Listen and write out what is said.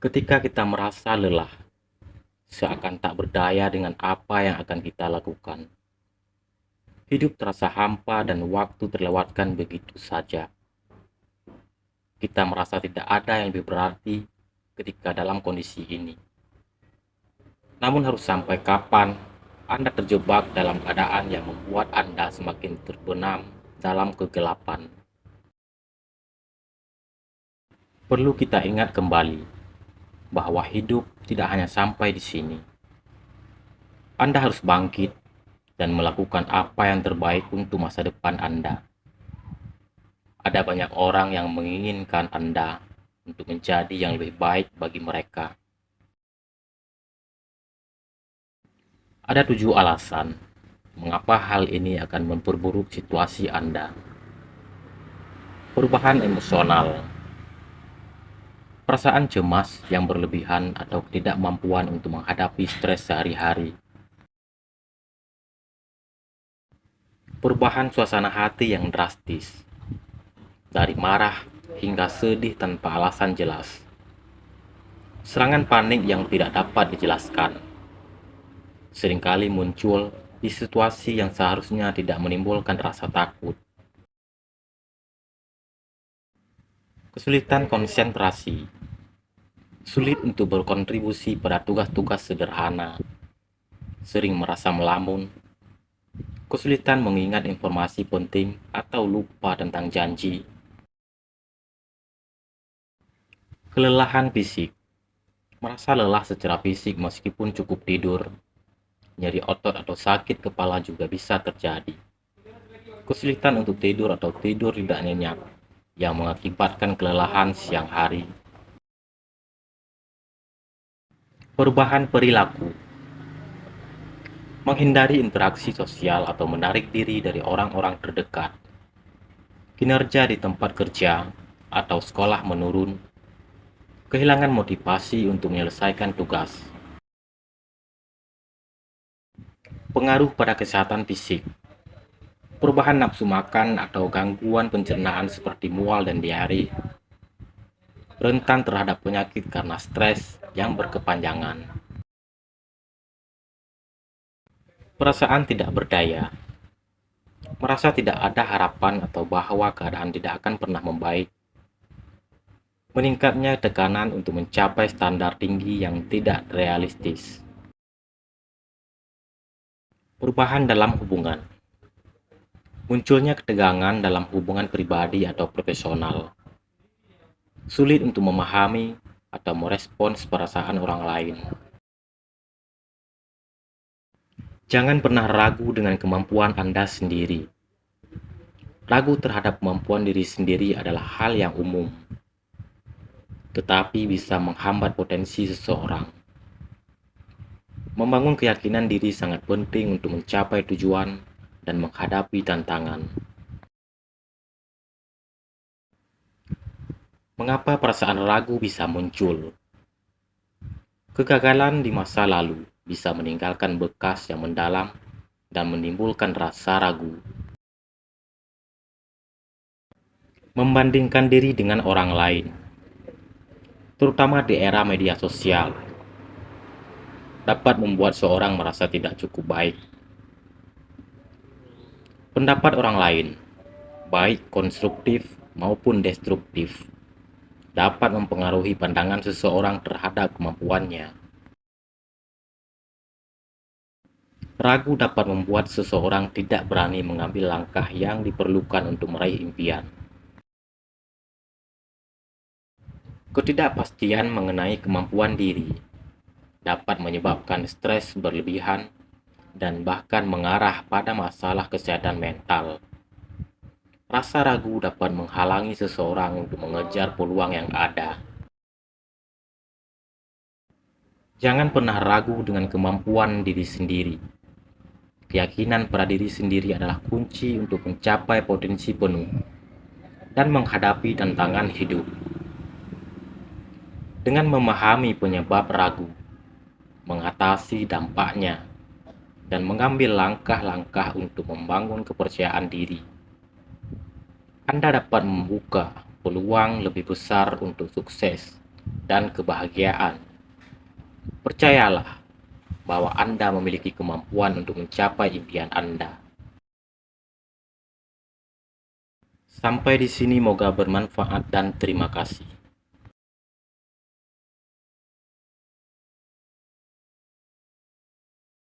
Ketika kita merasa lelah, seakan tak berdaya dengan apa yang akan kita lakukan. Hidup terasa hampa dan waktu terlewatkan begitu saja. Kita merasa tidak ada yang lebih berarti ketika dalam kondisi ini. Namun harus sampai kapan Anda terjebak dalam keadaan yang membuat Anda semakin terbenam dalam kegelapan? Perlu kita ingat kembali bahwa hidup tidak hanya sampai di sini. Anda harus bangkit dan melakukan apa yang terbaik untuk masa depan Anda. Ada banyak orang yang menginginkan Anda untuk menjadi yang lebih baik bagi mereka. Ada 7 alasan mengapa hal ini akan memperburuk situasi Anda. Perubahan emosional, perasaan cemas yang berlebihan atau ketidakmampuan untuk menghadapi stres sehari-hari. Perubahan suasana hati yang drastis, dari marah hingga sedih tanpa alasan jelas. Serangan panik yang tidak dapat dijelaskan, seringkali muncul di situasi yang seharusnya tidak menimbulkan rasa takut. Kesulitan konsentrasi, sulit untuk berkontribusi pada tugas-tugas sederhana, sering merasa melamun, kesulitan mengingat informasi penting atau lupa tentang janji. Kelelahan fisik, merasa lelah secara fisik meskipun cukup tidur. Nyeri otot atau sakit kepala juga bisa terjadi. Kesulitan untuk tidur atau tidur tidak nyenyak yang mengakibatkan kelelahan siang hari. Perubahan perilaku, menghindari interaksi sosial atau menarik diri dari orang-orang terdekat. Kinerja di tempat kerja atau sekolah menurun. Kehilangan motivasi untuk menyelesaikan tugas. Pengaruh pada kesehatan fisik, perubahan nafsu makan atau gangguan pencernaan seperti mual dan diare. Rentan terhadap penyakit karena stres yang berkepanjangan. Perasaan tidak berdaya, merasa tidak ada harapan atau bahwa keadaan tidak akan pernah membaik. Meningkatnya tekanan untuk mencapai standar tinggi yang tidak realistis. Perubahan dalam hubungan, munculnya ketegangan dalam hubungan pribadi atau profesional. Sulit untuk memahami atau merespons perasaan orang lain. Jangan pernah ragu dengan kemampuan Anda sendiri. Ragu terhadap kemampuan diri sendiri adalah hal yang umum, tetapi bisa menghambat potensi seseorang. Membangun keyakinan diri sangat penting untuk mencapai tujuan dan menghadapi tantangan. Mengapa perasaan ragu bisa muncul? Kegagalan di masa lalu bisa meninggalkan bekas yang mendalam dan menimbulkan rasa ragu. Membandingkan diri dengan orang lain, terutama di era media sosial, dapat membuat seorang merasa tidak cukup baik. Pendapat orang lain, baik konstruktif maupun destruktif, dapat mempengaruhi pandangan seseorang terhadap kemampuannya. Ragu dapat membuat seseorang tidak berani mengambil langkah yang diperlukan untuk meraih impian. Ketidakpastian mengenai kemampuan diri dapat menyebabkan stres berlebihan dan bahkan mengarah pada masalah kesehatan mental. Rasa ragu dapat menghalangi seseorang untuk mengejar peluang yang ada. Jangan pernah ragu dengan kemampuan diri sendiri. Keyakinan pada diri sendiri adalah kunci untuk mencapai potensi penuh dan menghadapi tantangan hidup. Dengan memahami penyebab ragu, mengatasi dampaknya, dan mengambil langkah-langkah untuk membangun kepercayaan diri, Anda dapat membuka peluang lebih besar untuk sukses dan kebahagiaan. Percayalah bahwa Anda memiliki kemampuan untuk mencapai impian Anda. Sampai di sini moga bermanfaat dan terima kasih.